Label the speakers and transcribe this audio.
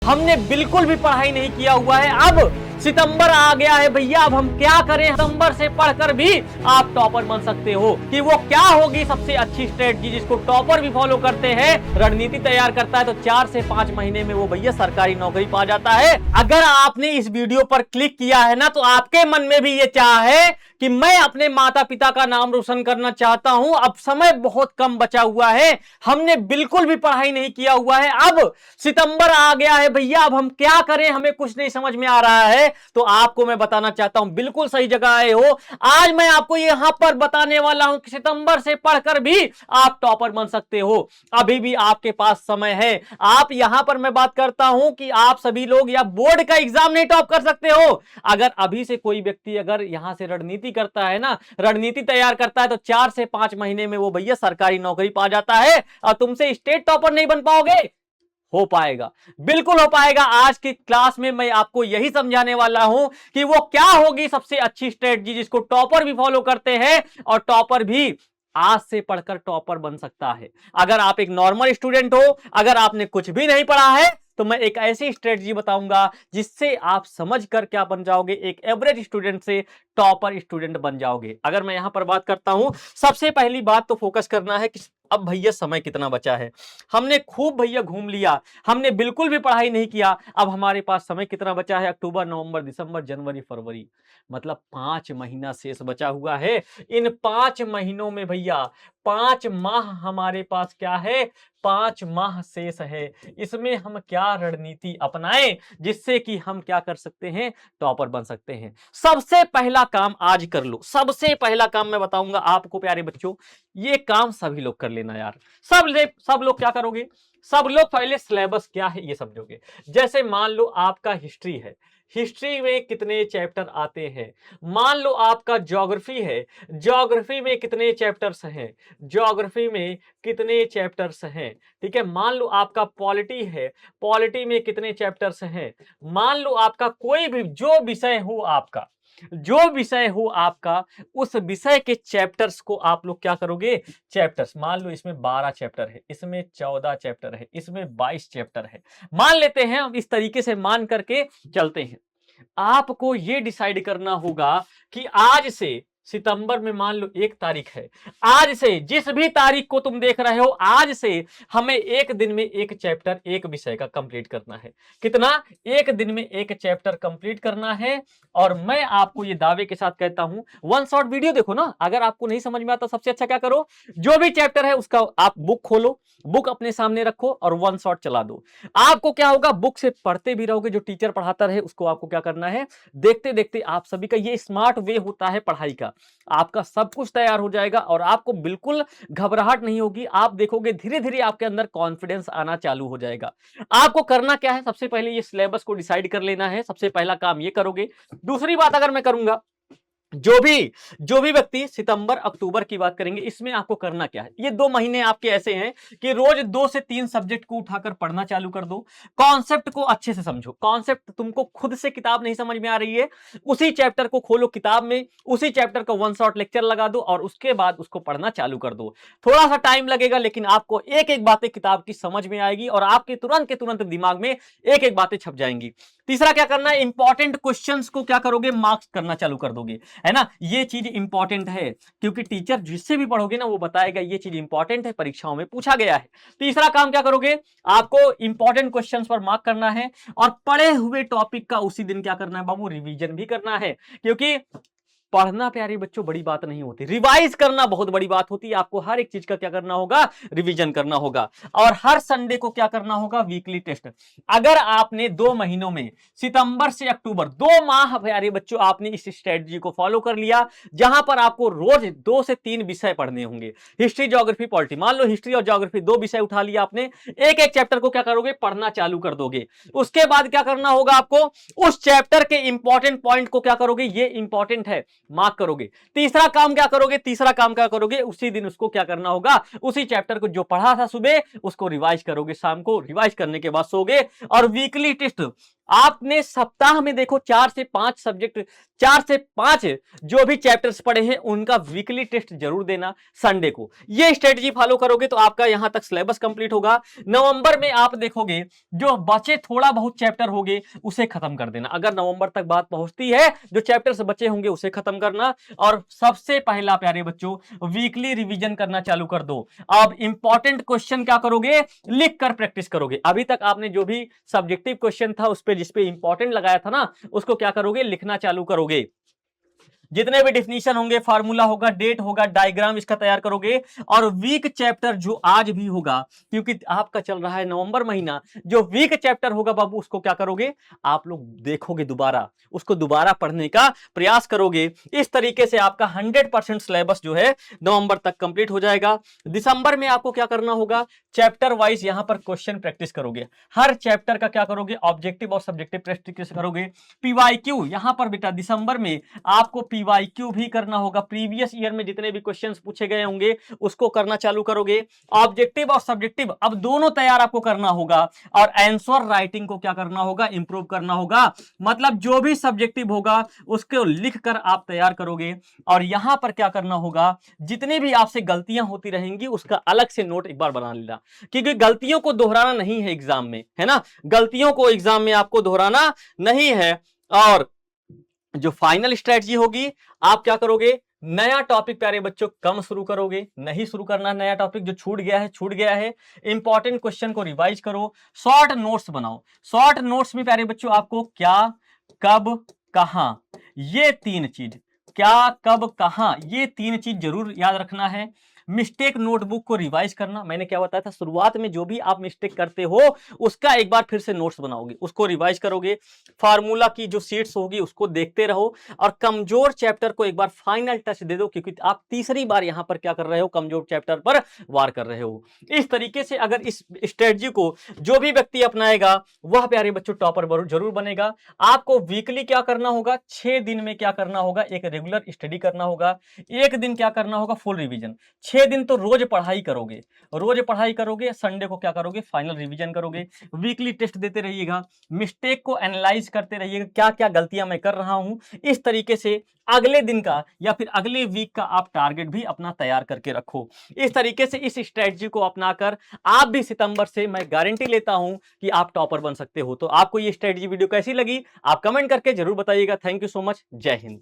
Speaker 1: हमने बिल्कुल भी पढ़ाई नहीं किया हुआ है। अब सितंबर आ गया है भैया, अब हम क्या करें? सितंबर से पढ़कर भी आप टॉपर बन सकते हो। कि वो क्या होगी सबसे अच्छी स्ट्रेटजी जिसको टॉपर भी फॉलो करते हैं, रणनीति तैयार करता है तो 4 से 5 महीने में वो भैया सरकारी नौकरी पा जाता है। अगर आपने इस वीडियो पर क्लिक किया है ना, तो आपके मन में भी ये चाह है कि मैं अपने माता पिता का नाम रोशन करना चाहता हूं। अब समय बहुत कम बचा हुआ है, हमने बिल्कुल भी पढ़ाई नहीं किया हुआ है। अब सितंबर आ गया है भैया, अब हम क्या करें? हमें कुछ नहीं समझ में आ रहा है। तो आपको मैं बताना चाहता हूं, बिल्कुल सही जगह आए हो। आज मैं आपको यहां पर बताने वाला हूं कि सितंबर से पढ़कर भी आप टॉपर बन सकते हो। अभी भी आपके पास समय है। आप यहां पर मैं बात करता हूं कि आप सभी लोग या बोर्ड का एग्जाम नहीं टॉप कर सकते हो। अगर अभी से कोई व्यक्ति अगर यहां से रणनीति करता है ना, रणनीति तैयार करता है तो 4 से 5 महीने में वो भैया सरकारी नौकरी पा जाता है। और तुमसे स्टेट टॉपर नहीं बन पाओगे? हो पाएगा, बिल्कुल हो पाएगा। आज की क्लास में मैं आपको यही समझाने वाला हूं कि वो क्या होगी सबसे अच्छी स्ट्रेटजी जिसको टॉपर भी फॉलो करते हैं और टॉपर भी आज से पढ़कर टॉपर बन सकता है। अगर आप एक नॉर्मल स्टूडेंट हो, अगर आपने कुछ भी नहीं पढ़ा है, तो मैं एक ऐसी स्ट्रेटजी बताऊंगा जिससे आप समझ कर क्या बन जाओगे, एक एवरेज स्टूडेंट से टॉपर स्टूडेंट बन जाओगे। अगर मैं यहां पर बात करता हूं, सबसे पहली बात तो फोकस करना है कि अब भैया समय कितना बचा है। हमने खूब भैया घूम लिया, हमने बिल्कुल भी पढ़ाई नहीं किया। अब हमारे पास समय कितना बचा है? अक्टूबर, नवंबर, दिसंबर, जनवरी, फरवरी, मतलब 5 महीना शेष बचा हुआ है। इन 5 महीनों में भैया 5 माह हमारे पास क्या है? 5 माह शेष है। इसमें हम क्या रणनीति अपनाएं जिससे कि हम क्या कर सकते हैं? टॉपर बन सकते हैं। सबसे पहला काम आज कर लो। सबसे पहला काम मैं बताऊंगा आपको प्यारे बच्चों, ये काम सभी लोग कर लेना यार। सब लोग क्या करोगे? सब लोग पहले सिलेबस क्या है ये समझोगे। जैसे मान लो आपका हिस्ट्री है, हिस्ट्री में कितने चैप्टर आते हैं? मान लो आपका ज्योग्राफी है, ज्योग्राफी में कितने चैप्टर्स हैं? ज्योग्राफी में कितने चैप्टर्स हैं? ठीक है। मान लो आपका पॉलिटी है, पॉलिटी में कितने चैप्टर्स हैं? मान लो आपका कोई भी जो विषय हो, आपका जो विषय हो आपका, उस विषय के चैप्टर्स को आप लोग क्या करोगे? चैप्टर्स, मान लो इसमें 12 चैप्टर है, इसमें 14 चैप्टर है, इसमें 22 चैप्टर है, मान लेते हैं। हम इस तरीके से मान करके चलते हैं। आपको यह डिसाइड करना होगा कि आज से सितंबर में मान लो 1 तारीख है, आज से जिस भी तारीख को तुम देख रहे हो, आज से हमें एक दिन में एक चैप्टर एक विषय का कंप्लीट करना है। कितना? एक दिन में एक चैप्टर कंप्लीट करना है। और मैं आपको ये दावे के साथ कहता हूं, वन शॉट वीडियो देखो ना। अगर आपको नहीं समझ में आता, सबसे अच्छा क्या करो, जो भी चैप्टर है उसका आप बुक खोलो, बुक अपने सामने रखो और वन शॉट चला दो। आपको क्या होगा? बुक से पढ़ते भी रहोगे, जो टीचर पढ़ाता रहे उसको आपको क्या करना है? देखते देखते आप सभी का ये स्मार्ट वे होता है पढ़ाई का। आपका सब कुछ तैयार हो जाएगा और आपको बिल्कुल घबराहट नहीं होगी। आप देखोगे धीरे धीरे आपके अंदर कॉन्फिडेंस आना चालू हो जाएगा। आपको करना क्या है? सबसे पहले ये सिलेबस को डिसाइड कर लेना है। सबसे पहला काम ये करोगे। दूसरी बात अगर मैं करूंगा, जो भी व्यक्ति सितंबर अक्टूबर की बात करेंगे, इसमें आपको करना क्या है? ये 2 महीने आपके ऐसे हैं कि रोज 2 से 3 सब्जेक्ट को उठाकर पढ़ना चालू कर दो। कॉन्सेप्ट को अच्छे से समझो। कॉन्सेप्ट तुमको खुद से किताब नहीं समझ में आ रही है, उसी चैप्टर को खोलो किताब में, उसी चैप्टर का वन शॉट लेक्चर लगा दो और उसके बाद उसको पढ़ना चालू कर दो। थोड़ा सा टाइम लगेगा, लेकिन आपको एक एक बातें किताब की समझ में आएगी और आपके तुरंत के तुरंत दिमाग में एक एक बातें छप जाएंगी। तीसरा क्या करना है? इंपॉर्टेंट क्वेश्चंस को क्या करोगे? मार्क्स करना चालू कर दोगे, है ना। ये चीज इंपॉर्टेंट है क्योंकि टीचर जिससे भी पढ़ोगे ना, वो बताएगा ये चीज इंपॉर्टेंट है, परीक्षाओं में पूछा गया है। तीसरा काम क्या करोगे? आपको इंपॉर्टेंट क्वेश्चंस पर मार्क करना है और पढ़े हुए टॉपिक का उसी दिन क्या करना है बाबू? रिवीजन भी करना है। क्योंकि पढ़ना प्यारे बच्चों बड़ी बात नहीं होती, रिवाइज करना बहुत बड़ी बात होती है। आपको हर एक चीज का क्या करना होगा? रिवीजन करना होगा। और हर संडे को क्या करना होगा? Weekly test. अगर आपने 2 महीनों में सितंबर से अक्टूबर 2 माह प्यारे बच्चों आपने इस स्ट्रेटजी को फॉलो कर लिया, जहां पर आपको रोज 2 से 3 विषय पढ़ने होंगे, हिस्ट्री, ज्योग्राफी, पॉलिटी। मान लो हिस्ट्री और ज्योग्राफी 2 विषय उठा लिया आपने, एक एक चैप्टर को क्या करोगे? पढ़ना चालू कर दोगे। उसके बाद क्या करना होगा आपको? उस चैप्टर के इंपॉर्टेंट पॉइंट को क्या करोगे? ये इंपॉर्टेंट है, मार्क करोगे। तीसरा काम क्या करोगे? तीसरा काम क्या करोगे? उसी दिन उसको क्या करना होगा? उसी चैप्टर को जो पढ़ा था सुबह उसको रिवाइज करोगे, शाम को रिवाइज करने के बाद सोगे। और वीकली टेस्ट आपने सप्ताह में देखो 4 से 5 जो भी चैप्टर्स पढ़े हैं उनका वीकली टेस्ट जरूर देना संडे को। ये स्ट्रेटजी फॉलो करोगे तो आपका यहां तक सिलेबस कंप्लीट होगा। नवंबर में आप देखोगे जो बचे थोड़ा बहुत चैप्टर होंगे उसे खत्म कर देना। अगर नवंबर तक बात पहुंचती है, जो चैप्टर्स बचे होंगे उसे खत्म करना। और सबसे पहला प्यारे बच्चों, वीकली रिवीजन करना चालू कर दो। अब इंपॉर्टेंट क्वेश्चन क्या करोगे, लिख कर प्रैक्टिस करोगे। अभी तक आपने जो भी सब्जेक्टिव क्वेश्चन था उस पे जिस पे इंपॉर्टेंट लगाया था ना, उसको क्या करोगे, लिखना चालू करोगे। जितने भी डिफिनीशन होंगे, फार्मूला होगा, डेट होगा, डायग्राम इसका तैयार करोगे। और वीक चैप्टर जो आज भी होगा, क्योंकि आपका चल रहा है नवंबर महीना, जो वीक चैप्टर होगा बाबू उसको क्या करोगे, आप लोग देखोगे दोबारा, उसको दोबारा पढ़ने का प्रयास करोगे। इस तरीके से आपका 100% सिलेबस जो है नवंबर तक कंप्लीट हो जाएगा। दिसंबर में आपको क्या करना होगा, चैप्टर वाइज यहां पर क्वेश्चन प्रैक्टिस करोगे। हर चैप्टर का क्या करोगे, ऑब्जेक्टिव और सब्जेक्टिव प्रैक्टिस करोगे। पीवाईक्यू यहां पर बेटा दिसंबर में आपको पीवाईक्यू भी करना होगा। प्रीवियस ईयर में जितने भी क्वेश्चंस पूछे गए होंगे उसको करना चालू करोगे। ऑब्जेक्टिव और सब्जेक्टिव अब दोनों तैयार आपको करना होगा। और आंसर राइटिंग को क्या करना होगा, इंप्रूव करना होगा। मतलब जो भी सब्जेक्टिव होगा उसको लिखकर आप तैयार करोगे। और यहां पर क्या करना होगा, जितनी भी आपसे गलतियां होती रहेंगी उसका अलग से नोट एक बार बना लेना, क्योंकि गलतियों को दोहराना नहीं है एग्जाम में, है ना। गलतियों को एग्जाम में आपको दोहराना नहीं है। और जो फाइनल स्ट्रेटजी होगी, आप क्या करोगे, नया टॉपिक प्यारे बच्चों कम शुरू करोगे, नहीं शुरू करना नया टॉपिक। जो छूट गया है छूट गया है। इंपॉर्टेंट क्वेश्चन को रिवाइज करो, शॉर्ट नोट्स बनाओ। शॉर्ट नोट्स में प्यारे बच्चों आपको क्या, कब, कहां, ये 3 चीज, क्या, कब, कहां, ये 3 चीज जरूर याद रखना है। मिस्टेक नोटबुक को रिवाइज करना, मैंने क्या बताया था शुरुआत में, जो भी आप मिस्टेक करते हो उसका एक बार फिर से नोट्स बनाओगे, उसको रिवाइज करोगे। फार्मूला की जो शीट्स होगी उसको देखते रहो। और कमजोर चैप्टर को एक बार फाइनल टच दे दो, क्योंकि आप तीसरी बार यहां पर क्या कर रहे हो, कमजोर चैप्टर पर वार कर रहे हो। इस तरीके से अगर इस स्ट्रेटजी को जो भी व्यक्ति अपनाएगा वह प्यारे बच्चों टॉपर जरूर बनेगा। आपको वीकली क्या करना होगा, 6 दिन में क्या करना होगा, एक रेगुलर स्टडी करना होगा। एक दिन क्या करना होगा, फुल रिवीजन। 6 दिन तो रोज पढ़ाई करोगे, रोज पढ़ाई करोगे। संडे को क्या करोगे, फाइनल रिवीजन करोगे। वीकली टेस्ट देते रहिएगा, मिस्टेक को एनालाइज करते रहिएगा, क्या क्या गलतियां मैं कर रहा हूं। इस तरीके से अगले दिन का या फिर अगले वीक का आप टारगेट भी अपना तैयार करके रखो। इस तरीके से इस स्ट्रेटजी को अपनाकर आप भी सितंबर से, मैं गारंटी लेता हूं कि आप टॉपर बन सकते हो। तो आपको ये स्ट्रेटजी वीडियो कैसी लगी, आप कमेंट करके जरूर बताइएगा। थैंक यू सो मच, जय हिंद।